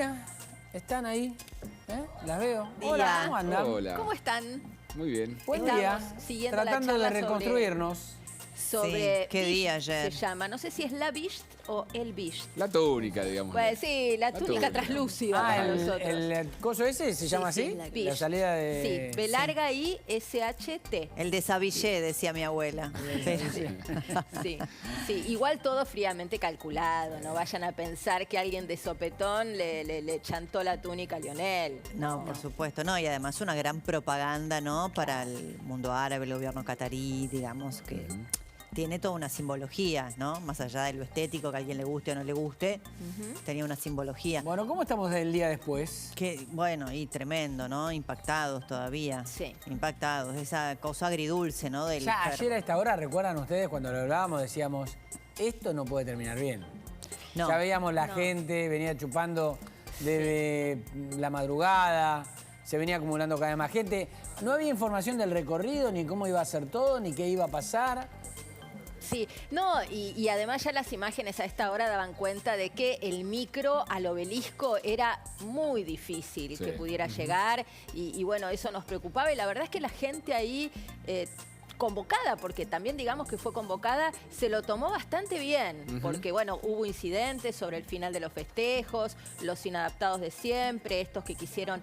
mira, están ahí. Las veo. Día. Hola, ¿cómo andan? Hola. ¿Cómo están? Muy bien. Buen Estamos día. siguiendo la Tratando de charla reconstruirnos. Sobre Sí, qué día Bisht ayer. se llama. No sé si es la Bisht o el Bisht. La túnica, digamos. Pues sí, la túnica túnica. translúcida Ah, para nosotros. el coso ese se llama Sí, así. la La Bisht. salida de... Sí, B larga I S-H-T. El de Savillé, decía mi abuela. Sí, sí, igual todo fríamente calculado. No vayan a pensar que alguien de sopetón le chantó la túnica a Lionel. No, por supuesto, no. Y además una gran propaganda, ¿no? Para el mundo árabe, el gobierno catarí, digamos, que tiene toda una simbología, ¿no? Más allá de lo estético, que a alguien le guste o no le guste, tenía una simbología. Bueno, ¿cómo estamos del día después? Que, bueno, y tremendo, ¿no? Impactados todavía. Sí. Impactados. Esa cosa agridulce, ¿no? Del Ya ayer a esta hora, ¿recuerdan ustedes cuando lo hablábamos? Decíamos, esto no puede terminar bien. No. Ya veíamos la gente, venía chupando desde la madrugada, se venía acumulando cada vez más gente. No había información del recorrido, ni cómo iba a ser todo, ni qué iba a pasar. Sí, no, y además ya las imágenes a esta hora daban cuenta de que el micro al obelisco era muy difícil Sí. que pudiera llegar y bueno, eso nos preocupaba y la verdad es que la gente ahí convocada, porque también digamos que fue convocada, se lo tomó bastante bien, porque bueno, hubo incidentes sobre el final de los festejos, los inadaptados de siempre, estos que quisieron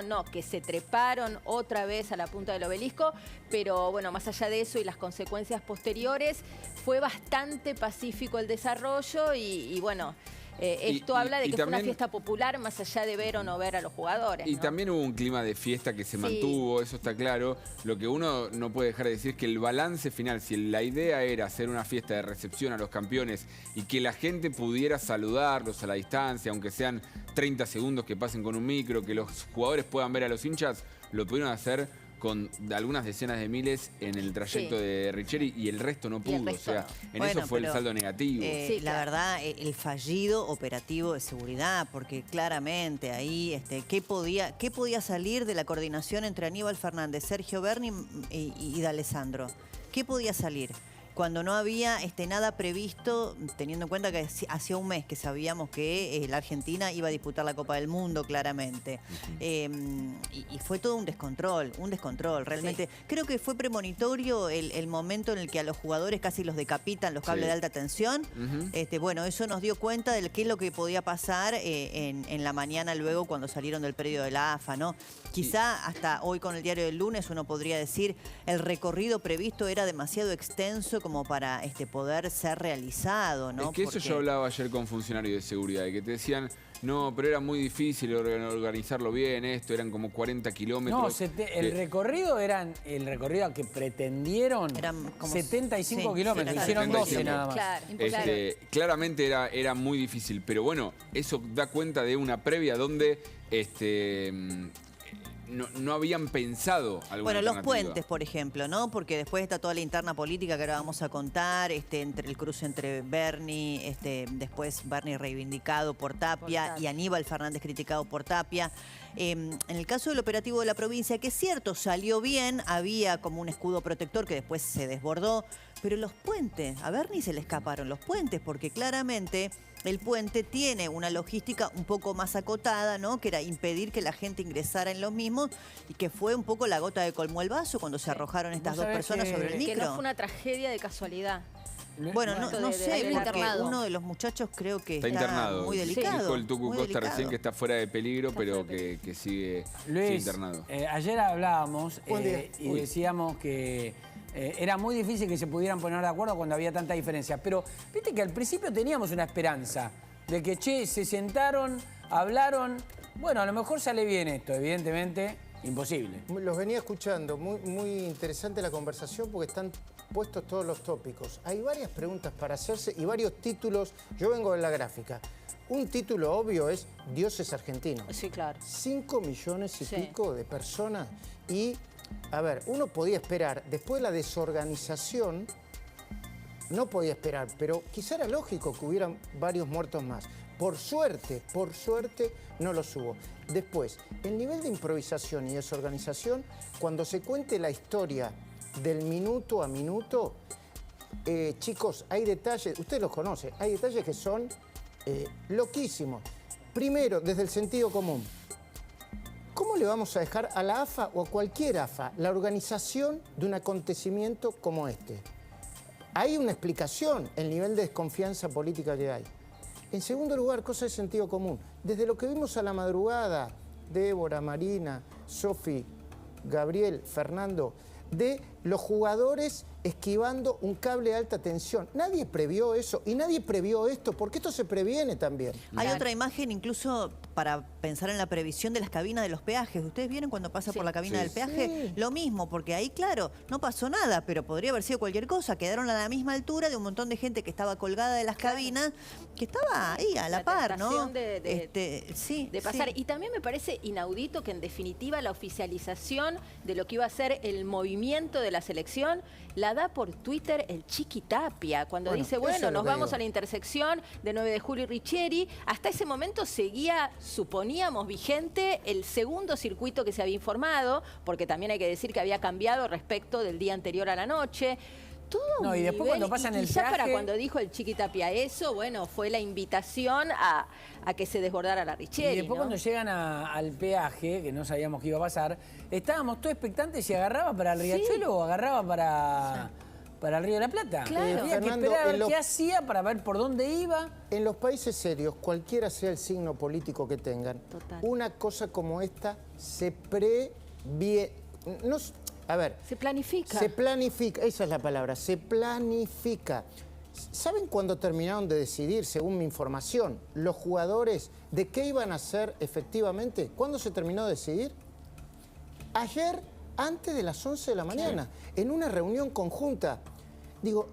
no, que se treparon otra vez a la punta del obelisco, pero bueno, más allá de eso y las consecuencias posteriores, fue bastante pacífico el desarrollo y bueno, esto habla de que fue una fiesta popular más allá de ver o no ver a los jugadores. Y ¿no? también hubo un clima de fiesta que se mantuvo, eso está claro. Lo que uno no puede dejar de decir es que el balance final, si la idea era hacer una fiesta de recepción a los campeones y que la gente pudiera saludarlos a la distancia, aunque sean 30 segundos que pasen con un micro, que los jugadores puedan ver a los hinchas, lo pudieron hacer con algunas decenas de miles en el trayecto de Richeri y el resto no pudo. el resto o sea, no. en Bueno, eso fue el pero, saldo negativo. Sí, la claro. verdad, el fallido operativo de seguridad, porque claramente ahí, ¿qué podía salir de la coordinación entre Aníbal Fernández, Sergio Berni y D'Alessandro? ¿Qué podía salir? Cuando no había nada previsto, teniendo en cuenta que hacía un mes que sabíamos que la Argentina iba a disputar la Copa del Mundo, claramente. Y fue todo un descontrol, realmente. Sí. Creo que fue premonitorio el momento en el que a los jugadores casi los decapitan los cables de alta tensión. Bueno, eso nos dio cuenta de qué es lo que podía pasar en la mañana luego cuando salieron del predio de la AFA, ¿no? Quizá hasta hoy con el diario del lunes uno podría decir el recorrido previsto era demasiado extenso como para poder ser realizado, ¿no? Es que eso yo hablaba ayer con funcionarios de seguridad, y que te decían, no, pero era muy difícil organizarlo bien, eran como 40 kilómetros. No, el recorrido al que pretendieron Eran como 75 sí, kilómetros, sí, hicieron 75. 12 nada más. Claro, Claramente era muy difícil, pero bueno, eso da cuenta de una previa donde no habían pensado alguna Bueno, los alternativa. puentes, por ejemplo, ¿no? Porque después está toda la interna política que ahora vamos a contar, entre el cruce entre Berni, después Berni reivindicado por Tapia y Aníbal Fernández criticado por Tapia. En el caso del operativo de la provincia, que es cierto, salió bien, había como un escudo protector que después se desbordó, pero los puentes, a Berni se le escaparon los puentes, porque claramente el puente tiene una logística un poco más acotada, ¿no? Que era impedir que la gente ingresara en los mismos y que fue un poco la gota que colmó el vaso cuando se arrojaron estas dos personas sobre el Que micro. no fue una tragedia de casualidad. Bueno, no sé, hay un porque internado. uno de los muchachos creo que Está está internado. muy delicado. Dijo el Tucu muy Costa delicado. recién que está fuera de peligro, pero que sigue Luis, internado. ayer hablábamos y Uy. decíamos que era muy difícil que se pudieran poner de acuerdo cuando había tanta diferencia. Pero viste que al principio teníamos una esperanza de que, se sentaron, hablaron. Bueno, a lo mejor sale bien esto, evidentemente, imposible. Los venía escuchando, muy interesante la conversación porque están puestos todos los tópicos. Hay varias preguntas para hacerse y varios títulos. Yo vengo de la gráfica. Un título obvio es Dios es argentino. Sí, claro. 5 millones y Sí. pico de personas y, a ver, uno podía esperar, después de la desorganización, no podía esperar, pero quizá era lógico que hubieran varios muertos más. Por suerte, no los hubo. Después, el nivel de improvisación y desorganización, cuando se cuente la historia del minuto a minuto, chicos, hay detalles, ustedes los conocen, hay detalles que son loquísimos. Primero, desde el sentido común. ¿Cómo le vamos a dejar a la AFA o a cualquier AFA la organización de un acontecimiento como este? Hay una explicación, el nivel de desconfianza política que hay. En segundo lugar, cosa de sentido común. Desde lo que vimos a la madrugada, Débora, Marina, Sofi, Gabriel, Fernando, de los jugadores esquivando un cable de alta tensión. Nadie previó eso y nadie previó esto, porque esto se previene también. Hay otra imagen incluso para pensar en la previsión de las cabinas de los peajes. ¿Ustedes vieron cuando pasa por la cabina del peaje? Sí. Lo mismo, porque ahí, claro, no pasó nada, pero podría haber sido cualquier cosa. Quedaron a la misma altura de un montón de gente que estaba colgada de las cabinas, que estaba ahí a la par, ¿no? tentación de pasar. Y también me parece inaudito que en definitiva la oficialización de lo que iba a ser el movimiento de la selección la da por Twitter el Chiqui Tapia, cuando dice, eso bueno, es lo nos que vamos digo. a la intersección de 9 de julio y Richieri. Hasta ese momento seguía, suponíamos, vigente el segundo circuito que se había informado, porque también hay que decir que había cambiado respecto del día anterior a la noche. Todo No, un y después nivel, cuando pasan el ya para peaje- cuando dijo el Chiqui Tapia eso, bueno, fue la invitación a que se desbordara la Richieri, Y después ¿no? cuando llegan al peaje, que no sabíamos qué iba a pasar, estábamos todos expectantes si agarraba para el Riachuelo o agarraba para el Río de la Plata. Claro. Había que Fernando, esperar a en ver qué hacía para ver por dónde iba. En los países serios, cualquiera sea el signo político que tengan, Total. una cosa como esta se previene. A ver, Se planifica. se planifica, esa es la palabra, se planifica. ¿Saben cuándo terminaron de decidir, según mi información, los jugadores de qué iban a hacer efectivamente? ¿Cuándo se terminó de decidir? Ayer, antes de las 11 de la mañana, en una reunión conjunta. Digo,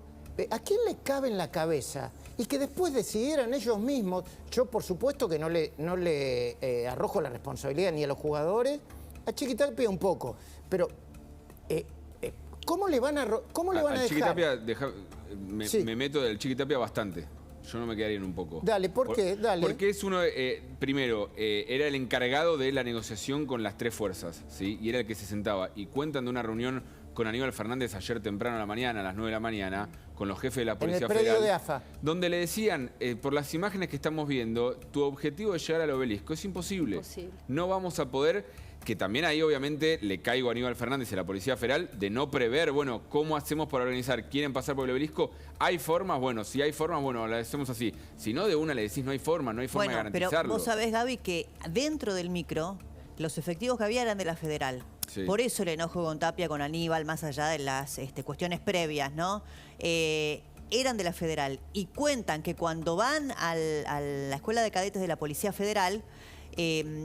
¿a quién le cabe en la cabeza? Y que después decidieran ellos mismos. Yo, por supuesto, que no le arrojo la responsabilidad ni a los jugadores, a Chiqui Tapia un poco, pero ¿cómo le van a Al Chiqui dejar? Tapia, Sí. me meto del Chiqui Tapia bastante. Yo no me quedaría en un poco. Dale, ¿por qué? Dale. Porque es uno, primero, era el encargado de la negociación con las tres fuerzas, ¿sí? Y era el que se sentaba. Y cuentan de una reunión con Aníbal Fernández ayer temprano a la mañana, a las 9 de la mañana, con los jefes de la Policía el predio Federal. de AFA. Donde le decían, por las imágenes que estamos viendo, tu objetivo de llegar al obelisco es imposible. Imposible. No vamos a poder, que también ahí obviamente le caigo a Aníbal Fernández y a la Policía Federal de no prever, bueno, ¿cómo hacemos para organizar? ¿Quieren pasar por el obelisco? ¿Hay formas? Bueno, si hay formas, bueno, la hacemos así. Si no, de una le decís, no hay forma de Bueno, pero garantizarlo. vos sabés, Gaby, que dentro del micro, los efectivos que había eran de la Federal. Sí. Por eso el enojo con Tapia, con Aníbal, más allá de las cuestiones previas, ¿no? Eran de la Federal. Y cuentan que cuando van a la Escuela de Cadetes de la Policía Federal,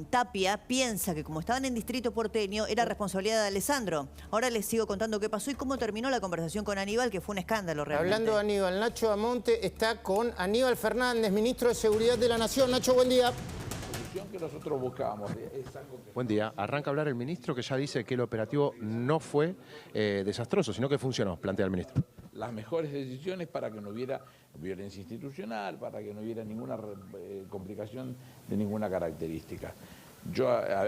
Tapia piensa que como estaban en Distrito Porteño, era responsabilidad de Alessandro. Ahora les sigo contando qué pasó y cómo terminó la conversación con Aníbal, que fue un escándalo realmente. Hablando de Aníbal, Nacho Amonte está con Aníbal Fernández, ministro de Seguridad de la Nación. Nacho, buen día. Que nosotros buscábamos. Es algo que... Buen día. Arranca a hablar el ministro que ya dice que el operativo no fue desastroso, sino que funcionó, plantea el ministro. Las mejores decisiones para que no hubiera violencia institucional, para que no hubiera ninguna complicación de ninguna característica.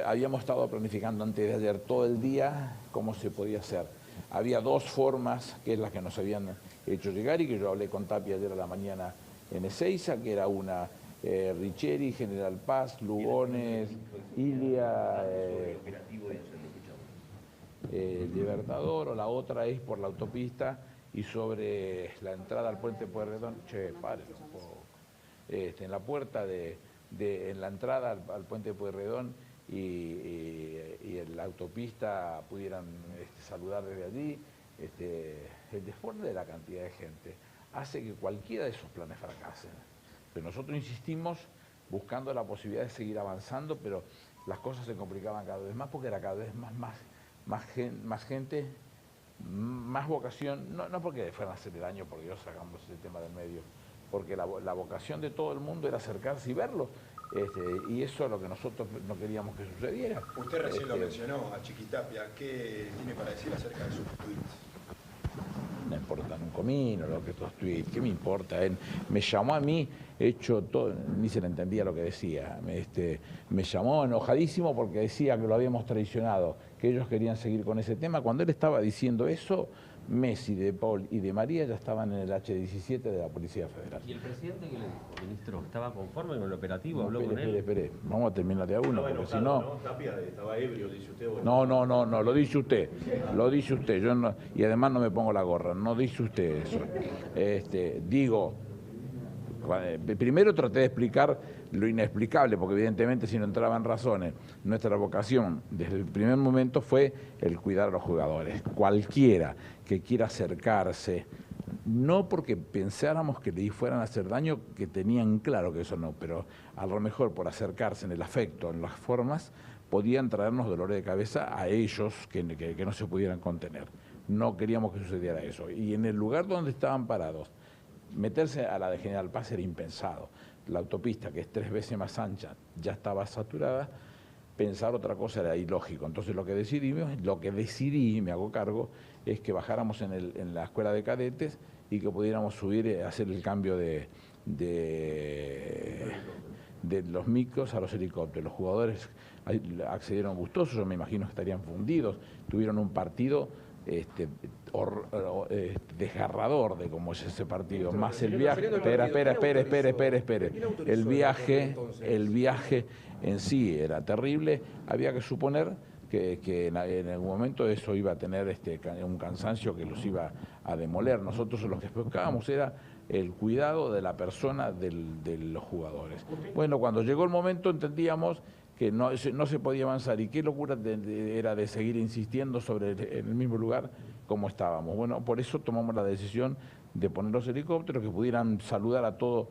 Habíamos estado planificando antes de ayer todo el día cómo se podía hacer. Había dos formas, que es las que nos habían hecho llegar y que yo hablé con Tapia ayer a la mañana en Ezeiza, que era una Richieri, General Paz, Lugones, Ilia, Libertador, o la otra es por la autopista y sobre la entrada al puente Pueyrredón, paren un poco, en la puerta en la entrada al puente Pueyrredón y en la autopista pudieran saludar desde allí. El desborde de la cantidad de gente hace que cualquiera de esos planes fracasen. Pero nosotros insistimos buscando la posibilidad de seguir avanzando, pero las cosas se complicaban cada vez más porque era cada vez más gente, más vocación, no porque fueran a hacer el daño, porque Dios sacamos ese tema del medio, porque la vocación de todo el mundo era acercarse y verlo, y eso es lo que nosotros no queríamos que sucediera. Usted recién lo mencionó a Chiqui Tapia. ¿Qué tiene para decir acerca de sus tweets? No importa un comino lo que estos tweets, ¿qué me importa? Él me llamó a mí, hecho todo, ni se le entendía lo que decía. Me llamó enojadísimo porque decía que lo habíamos traicionado, que ellos querían seguir con ese tema. Cuando él estaba diciendo eso, Messi, De Paul y De María ya estaban en el H-17 de la Policía Federal. ¿Y el presidente qué le dijo, ministro? ¿Estaba conforme con el operativo? No, ¿Habló con él? espere. Vamos a terminar de a uno, porque si no... Tapia estaba ebrio, dice usted. No, lo dice usted. Lo dice usted. Yo no, y además no me pongo la gorra. No dice usted eso. Digo, primero traté de explicar lo inexplicable, porque evidentemente si no entraban razones, nuestra vocación desde el primer momento fue el cuidar a los jugadores. Cualquiera que quiera acercarse, no porque pensáramos que le fueran a hacer daño, que tenían claro que eso no, pero a lo mejor por acercarse en el afecto, en las formas, podían traernos dolores de cabeza a ellos que no se pudieran contener. No queríamos que sucediera eso. Y en el lugar donde estaban parados, meterse a la de General Paz era impensado. La autopista, que es 3 veces más ancha, ya estaba saturada. Pensar otra cosa era ilógico. Entonces lo que decidí, me hago cargo, es que bajáramos en la escuela de cadetes y que pudiéramos subir, hacer el cambio de los micros a los helicópteros. Los jugadores accedieron gustosos, yo me imagino que estarían fundidos, tuvieron un partido desgarrador de cómo es ese partido, más el viaje. Espera. El viaje en sí era terrible. Había que suponer que en algún momento eso iba a tener un cansancio que los iba a demoler. Nosotros lo que buscábamos era el cuidado de la persona de los jugadores. Bueno, cuando llegó el momento entendíamos que no se podía avanzar, y qué locura era de seguir insistiendo sobre en el mismo lugar como estábamos. Bueno, por eso tomamos la decisión de poner los helicópteros que pudieran saludar a todo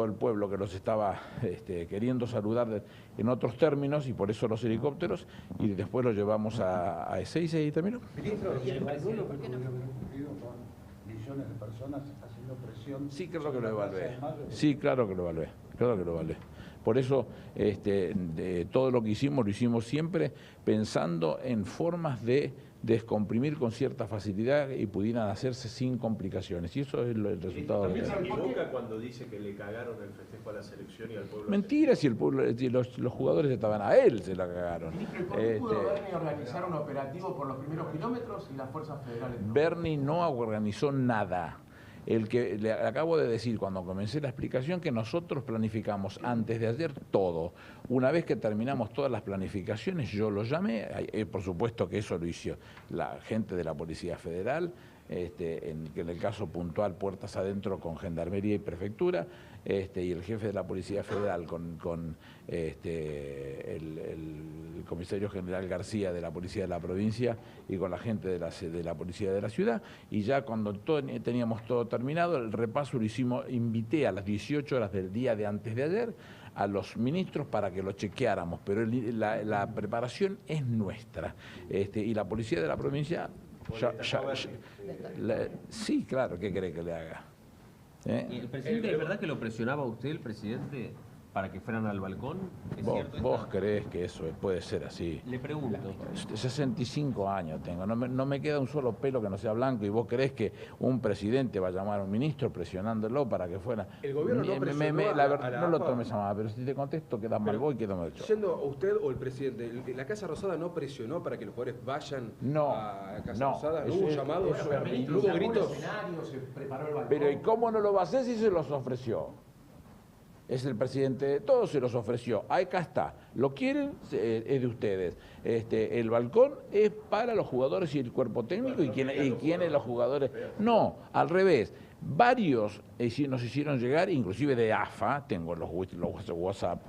el pueblo que los estaba queriendo saludar en otros términos, y por eso los helicópteros, y después los llevamos a Ezeiza y terminó. Ministro, ¿y el duelo que pudieron haber ocurrido con millones de personas haciendo presión? Sí, creo que lo evalué. Sí, claro que lo evalué. Por eso todo lo que hicimos lo hicimos siempre pensando en formas de descomprimir con cierta facilidad y pudieran hacerse sin complicaciones. Y eso es el resultado. ¿También se equivoca cuando dice que le cagaron el festejo a la selección y al pueblo? Mentira, si el pueblo, los jugadores estaban a él, se la cagaron. ¿Por qué pudo Berni organizar un operativo por los primeros kilómetros y las fuerzas federales no? Berni no organizó nada. El que le acabo de decir cuando comencé la explicación, que nosotros planificamos antes de ayer todo. Una vez que terminamos todas las planificaciones, yo lo llamé, por supuesto que eso lo hizo la gente de la Policía Federal, en el caso puntual puertas adentro con Gendarmería y Prefectura, y el jefe de la Policía Federal con el comisario general García de la Policía de la Provincia y con la gente de la Policía de la Ciudad, y ya cuando teníamos todo terminado, el repaso lo hicimos, invité a las 18 horas del día de antes de ayer a los ministros para que lo chequeáramos, pero la preparación es nuestra, y la Policía de la Provincia... sí, claro, ¿qué cree que le haga? ¿Y el presidente, de verdad que lo presionaba a usted, el presidente, para que fueran al balcón? ¿Vos creés que eso puede ser así? Le pregunto. 65 años tengo, no me queda un solo pelo que no sea blanco, y vos creés que un presidente va a llamar a un ministro presionándolo para que fuera... El gobierno no presionó no lo tomes a mal, pero si te contesto quedas mal vos y quedo mal yo. Siendo usted o el presidente, ¿la Casa Rosada no presionó para que los jugadores vayan a Casa Rosada? ¿No hubo llamados? ¿No hubo gritos? Se preparó el balcón. Pero ¿y cómo no lo va a hacer si se los ofreció? Es el presidente de todos, se los ofreció. Acá está. ¿Lo quieren? Es de ustedes. El balcón es para los jugadores y el cuerpo técnico. ¿Y quiénes los jugadores? No, al revés. Varios nos hicieron llegar, inclusive de AFA, tengo los WhatsApp,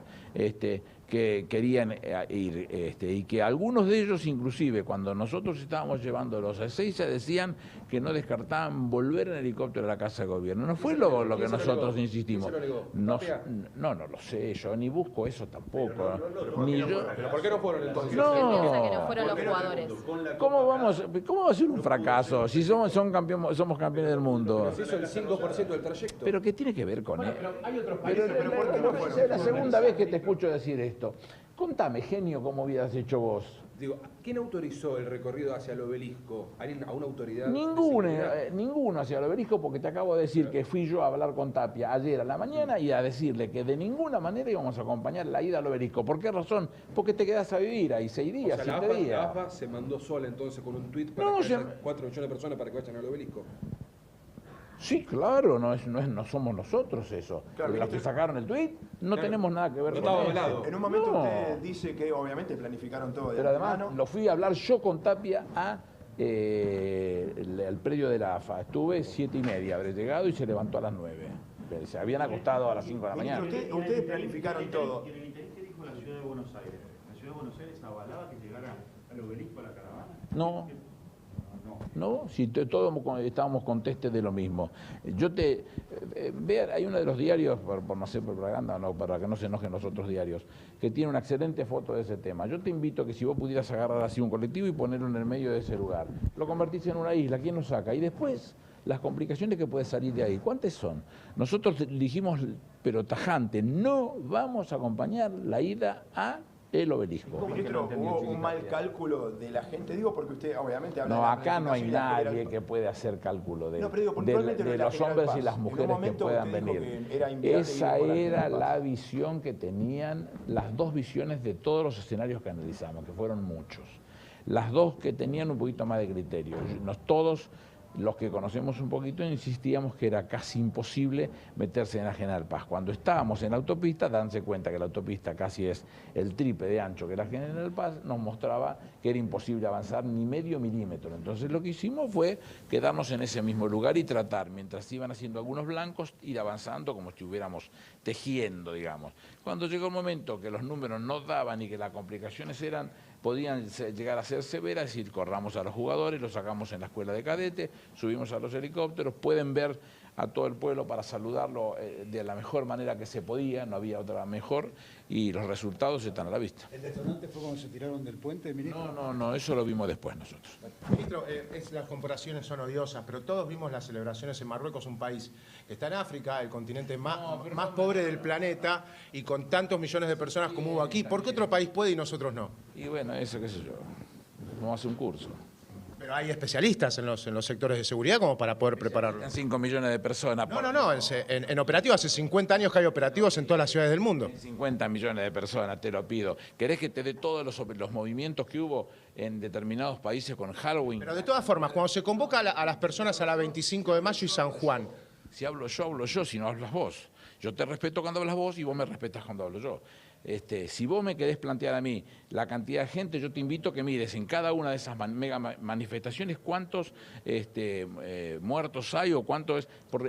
que querían ir, y que algunos de ellos, inclusive, cuando nosotros estábamos llevándolos a Ezeiza, decían que no descartaban volver en helicóptero a la Casa de Gobierno. No fue lo que nosotros insistimos. No lo sé, yo ni busco eso tampoco. ¿Pero por qué no fueron entonces? Piensa que no fueron los jugadores. ¿Cómo va a ser un fracaso si somos campeones del mundo? Se hizo el 5% del trayecto. ¿Pero qué tiene que ver con él? Pero hay otros países, Es la segunda vez que te escucho decir esto. esto. Contame, genio, cómo hubieras hecho vos. Digo, ¿quién autorizó el recorrido hacia el obelisco? ¿A una autoridad? Ninguno hacia el obelisco, porque te acabo de decir que fui yo a hablar con Tapia ayer a la mañana y a decirle que de ninguna manera íbamos a acompañar la ida al obelisco. ¿Por qué razón? Porque te quedás a vivir ahí 6 días, 7 días. La AFA se mandó sola entonces con un tuit para que haya 4 millones de personas para que vayan al obelisco. Sí, claro, no somos nosotros eso. Claro, los que sacaron el tuit no tenemos nada que ver con eso. En un momento usted dice que obviamente planificaron todo. Pero además lo fui a hablar yo con Tapia al predio de la AFA. Estuve 7:30, habré llegado y se levantó a las 9. Se habían acostado a las 5 de la mañana. Ustedes planificaron todo. ¿Qué dijo la Ciudad de Buenos Aires? ¿La Ciudad de Buenos Aires avalaba que llegara al obelisco a la caravana? No, si todos estábamos contestes de lo mismo. Hay uno de los diarios, por no hacer propaganda, no, para que no se enojen los otros diarios, que tiene una excelente foto de ese tema. Yo te invito a que si vos pudieras agarrar así un colectivo y ponerlo en el medio de ese lugar, lo convertís en una isla, ¿quién lo saca? Y después, las complicaciones que puede salir de ahí, ¿cuántas son? Nosotros dijimos, pero tajante, no vamos a acompañar la ida a el obelisco. Ministro, ¿hubo un mal cálculo de la gente? Digo, porque usted obviamente habla de la acá no hay planificación nadie que pueda hacer cálculo de puntualmente los hombres y las mujeres que puedan venir. Esa era la visión que tenían, las dos visiones de todos los escenarios que analizamos, que fueron muchos. Las dos que tenían un poquito más de criterio. Todos los que conocemos un poquito insistíamos que era casi imposible meterse en la General Paz. Cuando estábamos en la autopista, danse cuenta que la autopista casi es el triple de ancho que la General Paz, nos mostraba que era imposible avanzar ni medio milímetro. Entonces lo que hicimos fue quedarnos en ese mismo lugar y tratar, mientras iban haciendo algunos blancos, ir avanzando como si estuviéramos tejiendo, digamos. Cuando llegó el momento que los números no daban y que las complicaciones podían llegar a ser severas, es decir, corramos a los jugadores, los sacamos en la escuela de cadete, subimos a los helicópteros, pueden ver a todo el pueblo para saludarlo de la mejor manera que se podía, no había otra mejor, y los resultados están a la vista. ¿El detonante fue cuando se tiraron del puente, ministro? No, eso lo vimos después nosotros. Ministro, las comparaciones son odiosas, pero todos vimos las celebraciones en Marruecos, un país que está en África, el continente más pobre del planeta, y con tantos millones de personas como hubo aquí. ¿Por qué otro país puede y nosotros no? Y bueno, eso qué sé yo, vamos a hacer un curso. Pero hay especialistas en los sectores de seguridad como para poder prepararlo. 5 millones de personas. No, en operativos, hace 50 años que hay operativos en todas las ciudades del mundo. 50 millones de personas, te lo pido. ¿Querés que te dé todos los movimientos que hubo en determinados países con Halloween? Pero de todas formas, cuando se convoca a las personas a la 25 de mayo y San Juan. Si hablo yo, si no hablas vos. Yo te respeto cuando hablas vos y vos me respetas cuando hablo yo. Si vos me querés plantear a mí la cantidad de gente, yo te invito a que mires en cada una de esas mega manifestaciones cuántos muertos hay o cuánto es por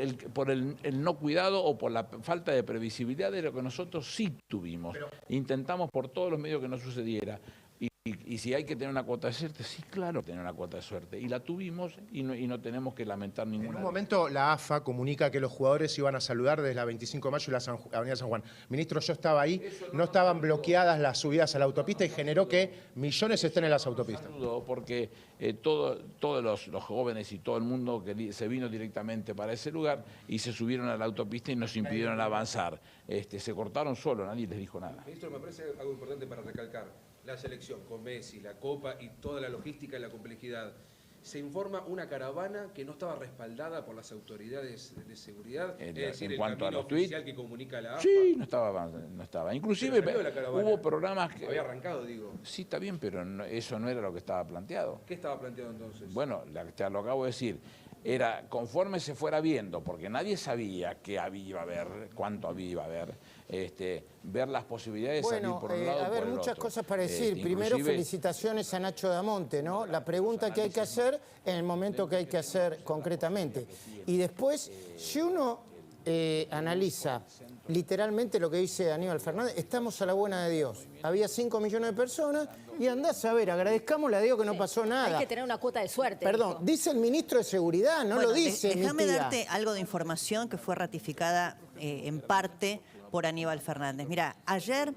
el no cuidado o por la falta de previsibilidad de lo que nosotros sí tuvimos. Intentamos por todos los medios que no sucediera. Y si hay que tener una cuota de suerte, sí, claro, tener una cuota de suerte. Y la tuvimos y no tenemos que lamentar ninguna. En un momento la AFA comunica que los jugadores iban a saludar desde la 25 de mayo y la Avenida San Juan. Ministro, yo estaba ahí, no estaban bloqueadas las subidas a la autopista y generó que millones estén en las autopistas. Porque todos los jóvenes y todo el mundo que se vino directamente para ese lugar y se subieron a la autopista y nos impidieron avanzar. Se cortaron solo, nadie les dijo nada. Ministro, me parece algo importante para recalcar. La selección con Messi, la Copa y toda la logística y la complejidad. Se informa una caravana que no estaba respaldada por las autoridades de seguridad. Es decir, en cuanto a los tweets que comunica la AFA. Sí, no estaba. Inclusive hubo programas que había arrancado, digo. Sí, está bien, pero eso no era lo que estaba planteado. ¿Qué estaba planteado entonces? Bueno, te lo acabo de decir. Era conforme se fuera viendo, porque nadie sabía qué iba a haber, cuánto iba a haber, ver las posibilidades de salir por un lado a ver, por el muchas otro. cosas para decir. Primero, felicitaciones a Nacho Damonte, ¿no? La pregunta que hay que hacer en el momento que hay que hacer concretamente. Y después, si uno analiza literalmente lo que dice Aníbal Fernández, estamos a la buena de Dios. Había 5 millones de personas y andás a ver, agradezcamosle a Dios que no pasó nada. Hay que tener una cuota de suerte. Perdón, dice el ministro de Seguridad, no lo dice Déjame darte algo de información que fue ratificada en parte por Aníbal Fernández. Mira, ayer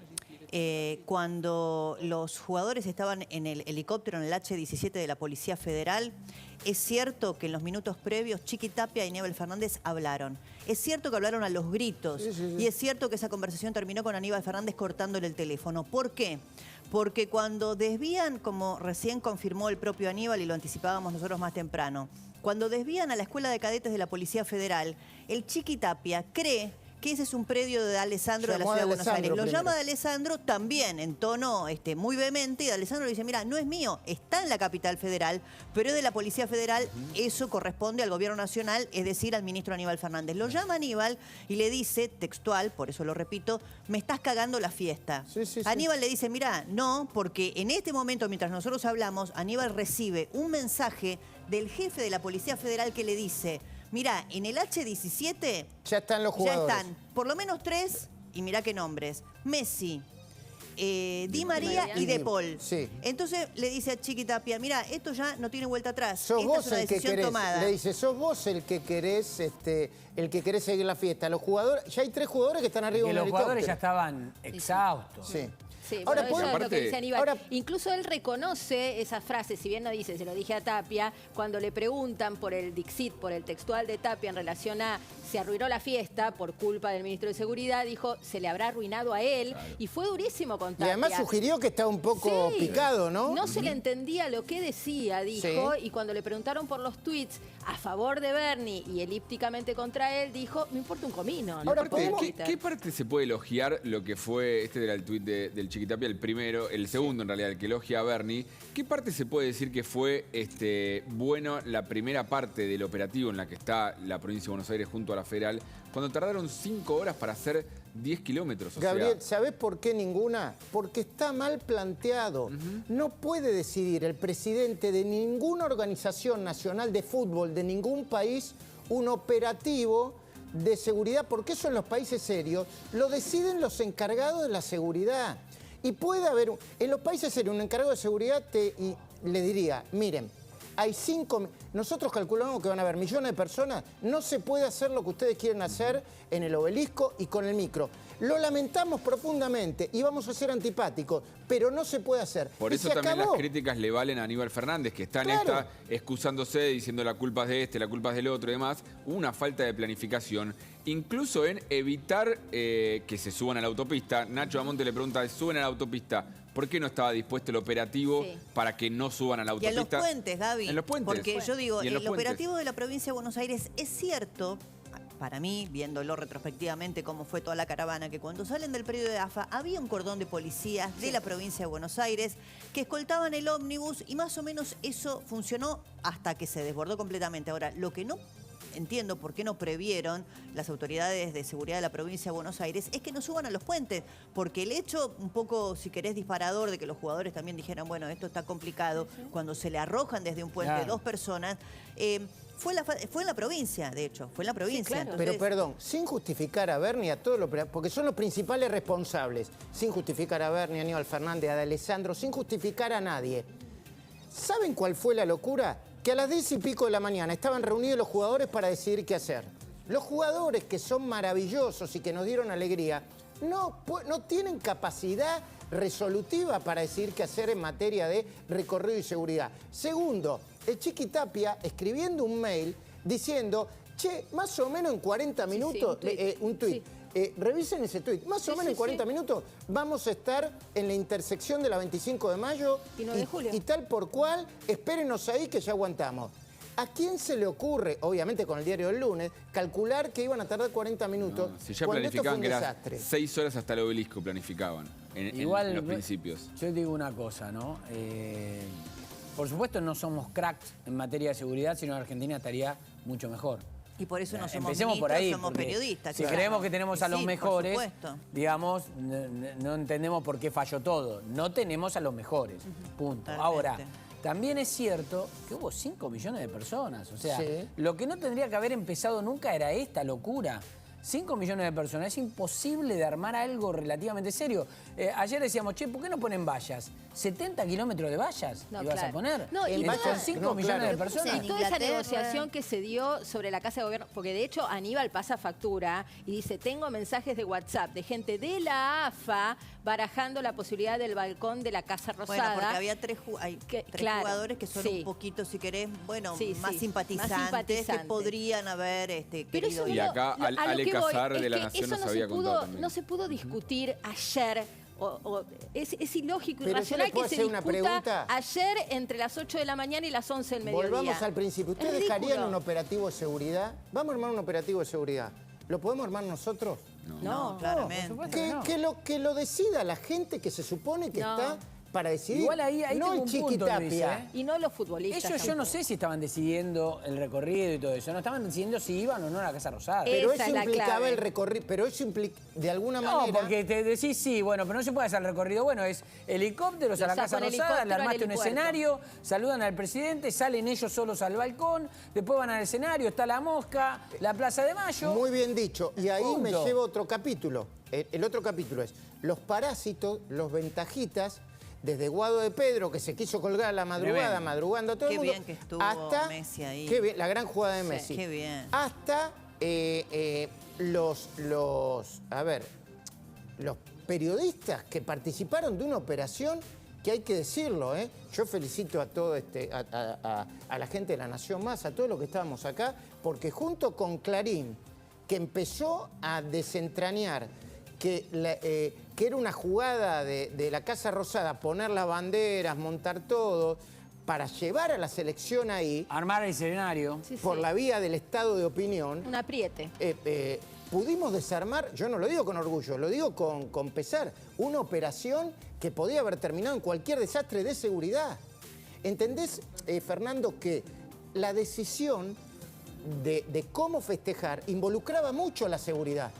cuando los jugadores estaban en el helicóptero, en el H-17 de la Policía Federal, es cierto que en los minutos previos Chiqui Tapia y Aníbal Fernández hablaron. Es cierto que hablaron a los gritos. Y es cierto que esa conversación terminó con Aníbal Fernández cortándole el teléfono. ¿Por qué? Porque cuando desvían, como recién confirmó el propio Aníbal y lo anticipábamos nosotros más temprano, cuando desvían a la Escuela de Cadetes de la Policía Federal, el Chiqui Tapia cree que ese es un predio de Alessandro de la Ciudad de Buenos Aires. Lo llama de Alessandro también en tono muy vehemente y de Alessandro le dice, mira, no es mío, está en la capital federal, pero es de la Policía Federal, eso corresponde al gobierno nacional, es decir, al ministro Aníbal Fernández. Lo llama Aníbal y le dice, textual, por eso lo repito, me estás cagando la fiesta. Aníbal le dice, mira, no, porque en este momento, mientras nosotros hablamos, Aníbal recibe un mensaje del jefe de la Policía Federal que le dice, mirá, en el H-17 ya están los jugadores. Ya están por lo menos 3, y mirá qué nombres, Messi, Di María y De Paul. Sí. Entonces le dice a Chiqui Tapia, mirá, esto ya no tiene vuelta atrás. Sos Esta vos es una el que decisión querés, tomada. le dice, sos vos el que querés seguir la fiesta. Los jugadores, ya hay 3 jugadores que están arriba de un los helicóptero. jugadores ya estaban exhaustos. Sí. Sí, Ahora, bueno, eso es lo que dice Aníbal. ahora, incluso él reconoce esas frases, si bien no dice, se lo dije a Tapia, cuando le preguntan por el Dixit, por el textual de Tapia en relación a se arruinó la fiesta por culpa del ministro de Seguridad, dijo, se le habrá arruinado a él, y fue durísimo con Tapia. Y además sugirió que estaba un poco picado, ¿no? No se le entendía lo que decía, dijo, y cuando le preguntaron por los tweets a favor de Bernie y elípticamente contra él, dijo, me importa un comino. Ahora, ¿qué parte se puede elogiar lo que fue, este era el tuit del Chiqui Tapia, el primero, el segundo en realidad, el que elogia a Bernie? ¿Qué parte se puede decir que fue bueno la primera parte del operativo en la que está la provincia de Buenos Aires junto a la federal, cuando tardaron 5 horas para hacer 10 kilómetros? Gabriel, ¿sabés por qué ninguna? Porque está mal planteado. No puede decidir el presidente de ninguna organización nacional de fútbol de ningún país un operativo de seguridad, porque eso en los países serios lo deciden los encargados de la seguridad. Y puede haber, en los países serios, un encargado de seguridad y le diría, miren, hay 5, nosotros calculamos que van a haber millones de personas, no se puede hacer lo que ustedes quieren hacer en el Obelisco y con el micro. Lo lamentamos profundamente y vamos a ser antipáticos, pero no se puede hacer. Por eso también las críticas le valen a Aníbal Fernández, que está en esta excusándose, diciendo la culpa es de este, la culpa es del otro y demás. Una falta de planificación, incluso en evitar que se suban a la autopista. Nacho Amonte le pregunta, ¿suben a la autopista? ¿Por qué no estaba dispuesto el operativo para que no suban a la autopista? Y en los puentes, Gaby. En los puentes. Porque yo digo, el operativo puentes de la provincia de Buenos Aires es cierto, para mí, viéndolo retrospectivamente cómo fue toda la caravana, que cuando salen del predio de AFA había un cordón de policías de la provincia de Buenos Aires que escoltaban el ómnibus y más o menos eso funcionó hasta que se desbordó completamente. Ahora, lo que no entiendo por qué no previeron las autoridades de seguridad de la provincia de Buenos Aires es que no suban a los puentes, porque el hecho un poco, si querés, disparador de que los jugadores también dijeran, bueno, esto está complicado, cuando se le arrojan desde un puente 2 personas, fue en la provincia, de hecho, fue en la provincia. Sí, claro. Pero Entonces, perdón, sin justificar a Bernie, a todos los, porque son los principales responsables, sin justificar a Bernie, a Aníbal Fernández, a Alessandro, sin justificar a nadie. ¿Saben cuál fue la locura? Que a las 10 y pico de la mañana estaban reunidos los jugadores para decidir qué hacer. Los jugadores, que son maravillosos y que nos dieron alegría, no tienen capacidad resolutiva para decidir qué hacer en materia de recorrido y seguridad. Segundo, el Chiqui Tapia escribiendo un mail diciendo, che, más o menos en 40 minutos, un tuit. Revisen ese tuit. Más o menos en 40 minutos vamos a estar en la intersección de la 25 de mayo y 9 de julio. Y tal por cual, espérenos ahí que ya aguantamos. ¿A quién se le ocurre, obviamente con el diario del lunes, calcular que iban a tardar 40 minutos? No, si ya cuando esto fue planificaban un que era desastre? 6 horas hasta el Obelisco planificaban Igual, en los principios. Yo digo una cosa, ¿no? Por supuesto no somos cracks en materia de seguridad, sino Argentina estaría mucho mejor. y por eso no somos Empecemos ministros, por ahí, somos periodistas. Si claro. creemos que tenemos a los Sí, mejores, por supuesto. digamos, no entendemos por qué falló todo. No tenemos a los mejores, punto. Totalmente. Ahora, también es cierto que hubo 5 millones de personas. O sea, Sí. lo que no tendría que haber empezado nunca era esta locura. 5 millones de personas. Es imposible de armar algo relativamente serio. Ayer decíamos, che, ¿por qué no ponen vallas? ¿70 kilómetros de vallas ibas a poner? No, y con 5 millones de personas. Y toda esa negociación que se dio sobre la Casa de Gobierno, porque de hecho Aníbal pasa factura y dice, tengo mensajes de WhatsApp de gente de la AFA barajando la posibilidad del balcón de la Casa Rosada. Bueno, porque había tres jugadores que son un poquito, si querés, bueno, más simpatizantes que podrían haber querido. Y acá Ale Casar de La Nación nos había contado también. No se pudo discutir ayer. Es ilógico, Pero irracional que se discuta pregunta. ayer entre las 8 de la mañana y las 11 del mediodía. Volvamos al principio. ¿Ustedes dejarían un operativo de seguridad? Vamos a armar un operativo de seguridad. ¿Lo podemos armar nosotros? No, claramente. Que lo decida la gente que se supone que está para decidir. Igual ahí no tengo el un punto, Chiquitapia. Luis, Y no los futbolistas. Ellos yo no sé si estaban decidiendo el recorrido y todo eso. No estaban decidiendo si iban o no a la Casa Rosada. Pero eso implicaba el recorrido. Pero eso implica, de alguna manera. No, porque te decís sí, bueno, pero no se puede hacer el recorrido. Bueno, es helicópteros a la Casa Rosada, le armaste un escenario, saludan al presidente, salen ellos solos al balcón, después van al escenario, está la Mosca, la Plaza de Mayo. Muy bien dicho. Y ahí me lleva otro capítulo. El otro capítulo es los parásitos, los ventajitas. Desde Guado de Pedro, que se quiso colgar a la madrugada, madrugando a todo el mundo. Qué bien que estuvo hasta, Messi ahí. Qué bien, la gran jugada de Messi. Qué bien. Hasta los periodistas que participaron de una operación que hay que decirlo, ¿eh? Yo felicito a todo a la gente de La Nación Más, a todos los que estábamos acá, porque junto con Clarín, que empezó a desentrañar que era una jugada de la Casa Rosada, poner las banderas, montar todo, para llevar a la selección ahí. Armar el escenario. Por la vía del estado de opinión. Un apriete. Pudimos desarmar, yo no lo digo con orgullo, lo digo con pesar, una operación que podía haber terminado en cualquier desastre de seguridad. ¿Entendés, Fernando, que la decisión de cómo festejar involucraba mucho la seguridad?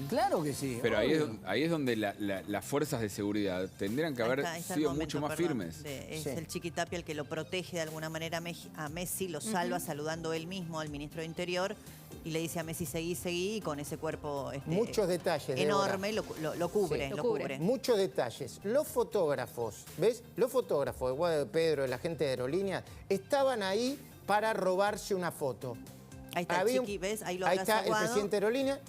Claro que sí. Pero ahí es donde las fuerzas de seguridad tendrían que haber sido mucho más firmes. Es el Chiquitapia el que lo protege de alguna manera a Messi, lo salva saludando él mismo al ministro de Interior y le dice a Messi seguí, y con ese cuerpo muchos detalles, enorme lo cubre, lo cubre. Muchos detalles. Los fotógrafos, ¿ves? Los fotógrafos de Guado de Pedro, de la gente de aerolíneas, estaban ahí para robarse una foto. Ahí está el Chiqui, ¿ves? Ahí está el presidente de aerolínea.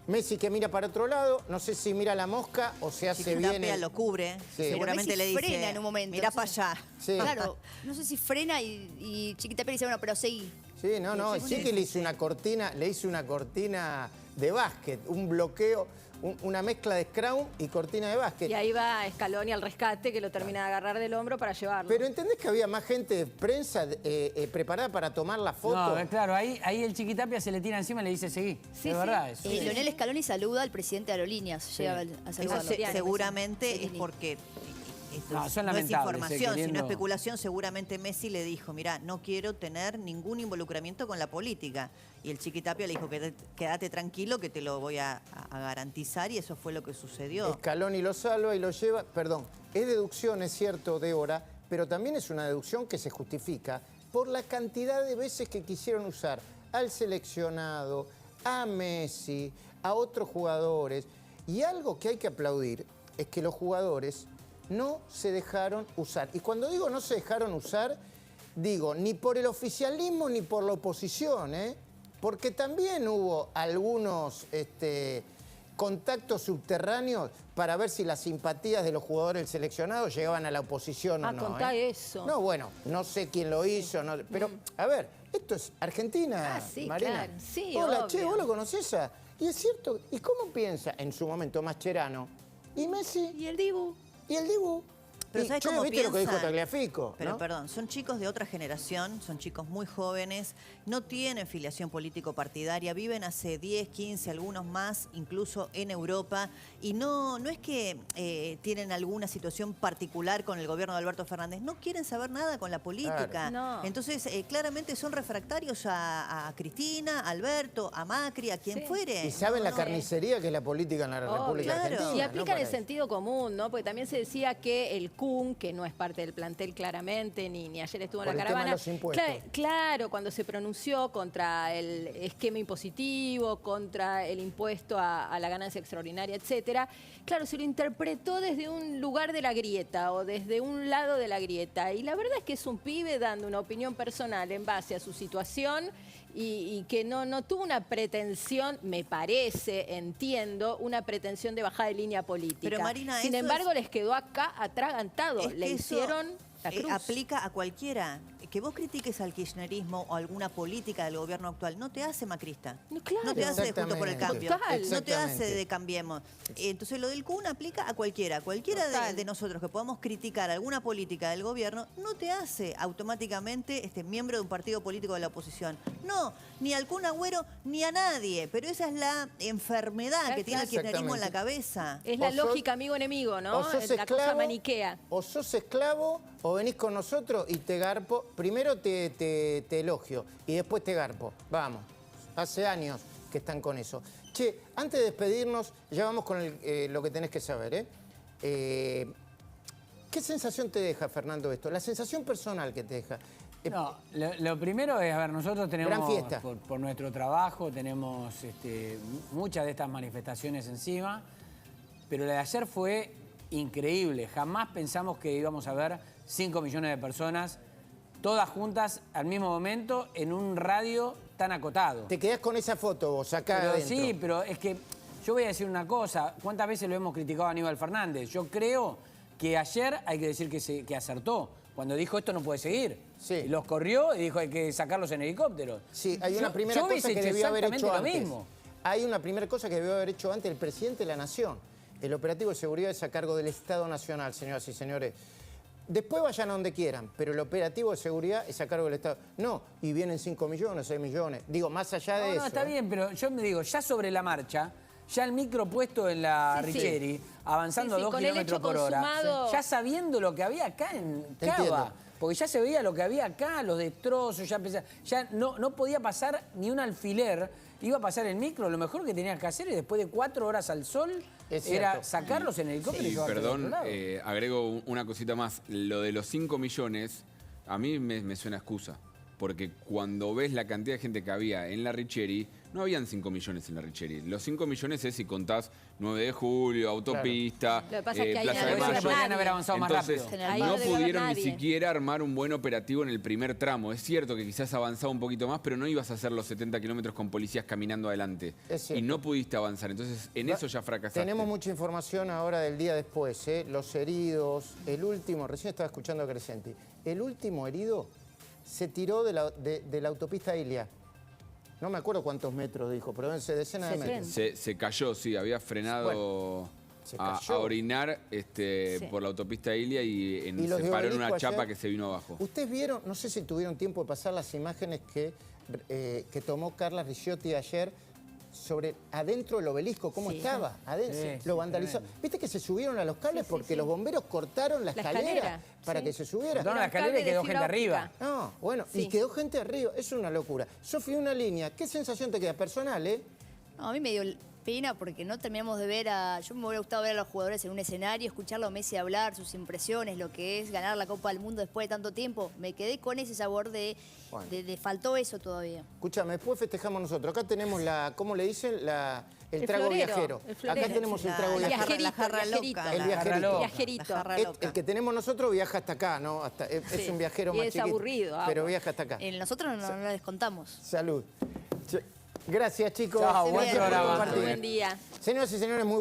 Messi que mira para otro lado, no sé si mira la Mosca o se hace bien. Lo cubre, seguramente le dice, frena en un momento. Mira para allá. Sí. Claro, no sé si frena y Chiquitapia le dice, bueno, pero seguí. Sí, no, el Chiqui le hizo una cortina de básquet, un bloqueo, una mezcla de scrum y cortina de básquet. Y ahí va Scaloni al rescate, que lo termina de agarrar del hombro para llevarlo. Pero ¿entendés que había más gente de prensa preparada para tomar la foto? No, claro, ahí el Chiquitapia se le tira encima y le dice seguí. Sí, es verdad eso. Leonel Scaloni saluda al presidente de Aerolíneas, llega a saludarlo. Seguramente es porque... No, son no es lamentables, información, sino especulación. Seguramente Messi le dijo, mirá, no quiero tener ningún involucramiento con la política. Y el Chiquitapia le dijo, quédate tranquilo que te lo voy a garantizar, y eso fue lo que sucedió. Scaloni lo salva y lo lleva, perdón, es deducción, es cierto, Débora, pero también es una deducción que se justifica por la cantidad de veces que quisieron usar al seleccionado, a Messi, a otros jugadores. Y algo que hay que aplaudir es que los jugadores no se dejaron usar. Y cuando digo no se dejaron usar, digo ni por el oficialismo ni por la oposición, porque también hubo algunos contactos subterráneos para ver si las simpatías de los jugadores del seleccionado llegaban a la oposición o no. Contá eso. No, bueno, no sé quién lo hizo, no, pero a ver, esto es Argentina, sí, Marina. Claro. Sí, hola, obvio. che, ¿vos lo conocés? Y es cierto, ¿y cómo piensa en su momento Mascherano? ¿Y Messi? ¿Y el Dibu? ¿Y el Dibu? Pero ¿sabes cómo ¿viste lo que dijo piensan? Tagliafico? Pero ¿no? perdón, son chicos de otra generación, son chicos muy jóvenes, no tienen filiación político-partidaria, viven hace 10, 15, algunos más, incluso en Europa, y no es que tienen alguna situación particular con el gobierno de Alberto Fernández, no quieren saber nada con la política. Claro. No. Entonces, claramente son refractarios a Cristina, a Alberto, a Macri, a quien fuere. Y saben la carnicería que es la política en la República claro. Argentina. Y aplican el sentido común, ¿no? Porque también se decía que el Kuhn, que no es parte del plantel claramente, ni ayer estuvo en Por la el tema de caravana. los impuestos. Claro, cuando se pronunció contra el esquema impositivo, contra el impuesto a la ganancia extraordinaria, etcétera, claro, se lo interpretó desde un lugar de la grieta o desde un lado de la grieta. Y la verdad es que es un pibe dando una opinión personal en base a su situación y que no tuvo una pretensión, me parece, entiendo, una pretensión de bajada de línea política. Pero Marina, sin eso embargo, es- les quedó acá atragantado. Es que Le eso, hicieron la cruz. aplica a cualquiera. Que vos critiques al kirchnerismo o alguna política del gobierno actual no te hace macrista. claro. No te hace de Juntos por el Exactamente. Cambio. Total. No te hace Exactamente. de Cambiemos. Entonces lo del Kun aplica a cualquiera. Cualquiera de nosotros que podamos criticar alguna política del gobierno no te hace automáticamente miembro de un partido político de la oposición. No, ni al Kun Agüero ni a nadie. Pero esa es la enfermedad que tiene el kirchnerismo en la cabeza. Es la O sos- lógica amigo-enemigo, ¿no? O sos La cosa esclavo, maniquea. o sos esclavo o venís con nosotros y te garpo. Primero te elogio y después te garpo. Vamos, hace años que están con eso. Che, antes de despedirnos, ya vamos con lo que tenés que saber, ¿qué sensación te deja, Fernando, esto? La sensación personal que te deja. No, lo primero es, a ver, nosotros tenemos, Gran fiesta. por nuestro trabajo, tenemos muchas de estas manifestaciones encima, pero la de ayer fue increíble. Jamás pensamos que íbamos a ver 5 millones de personas, todas juntas al mismo momento, en un radio tan acotado. Te quedás con esa foto vos acá Pero adentro. sí, pero es que yo voy a decir una cosa. ¿Cuántas veces lo hemos criticado a Aníbal Fernández? Yo creo que ayer hay que decir que acertó. Cuando dijo esto no puede seguir. Sí. Los corrió y dijo hay que sacarlos en helicóptero. Sí, hay una primera cosa que debió haber hecho antes. Hay una primera cosa que debió haber hecho antes el presidente de la Nación. El operativo de seguridad es a cargo del Estado Nacional, señoras y señores. Después vayan a donde quieran, pero el operativo de seguridad es a cargo del Estado. No, y vienen 5 millones, 6 millones. Digo, más allá de eso. No, está bien, pero yo me digo, ya sobre la marcha, ya el micro puesto en la Richeri, avanzando a 2 con el kilómetros hecho por hora, consumado. ya sabiendo lo que había acá en Cava. Entiendo. Porque ya se veía lo que había acá, los destrozos, ya no podía pasar ni un alfiler, iba a pasar el micro, lo mejor que tenías que hacer es después de 4 horas al sol, era sacarlos en helicóptero y Sí, llevarlos al perdón, otro lado. agrego una cosita más. Lo de los 5 millones, a mí me suena excusa. Porque cuando ves la cantidad de gente que había en la Richeri, no habían 5 millones en la Richeri. Los 5 millones es si contás 9 de julio, autopista, Lo que pasa es que ahí Plaza no de debe haber Mayo. podrían haber avanzado más Entonces, rápido. Ahí no no debe haber pudieron ni nadie. siquiera armar un buen operativo en el primer tramo. Es cierto que quizás avanzaba un poquito más, pero no ibas a hacer los 70 kilómetros con policías caminando adelante. Es cierto. Y no pudiste avanzar. Entonces, en eso ya fracasaste. Tenemos mucha información ahora del día después, los heridos, el último, recién estaba escuchando a Crescenti, el último herido se tiró de la autopista Ilia. No me acuerdo cuántos metros dijo, pero decenas de metros. Se cayó, sí, había frenado se a cayó. orinar por la autopista Ilia y ¿Y los se de paró en una Obelisco chapa ayer? que se vino abajo. Ustedes vieron, no sé si tuvieron tiempo de pasar las imágenes que tomó Carla Ricciotti ayer sobre adentro del obelisco, cómo estaba, adentro, lo vandalizó. ¿Viste que se subieron a los cables porque los bomberos cortaron la escalera para que se subiera? Cortaron la escalera y quedó gente arriba. No, bueno, y quedó gente arriba, es una locura. Sofi, una línea, ¿qué sensación te queda personal, No, a mí me dio pena porque no terminamos de ver a... Yo me hubiera gustado ver a los jugadores en un escenario, escucharlo a Messi hablar, sus impresiones, lo que es ganar la Copa del Mundo después de tanto tiempo. Me quedé con ese sabor de faltó eso todavía. Escúchame, después festejamos nosotros. Acá tenemos ¿cómo le dicen? El trago florero, viajero. el florero. Acá tenemos el trago viajero. La jarra loca. El viajerito. Viajerito. El que tenemos nosotros viaja hasta acá, ¿no? Es un viajero Y más es chiquito. aburrido, Pero viaja hasta acá. Nosotros no lo descontamos. Salud. Gracias, chicos. Chao, buen Gracias por programa. compartir. Buen día. Señoras y señores, muy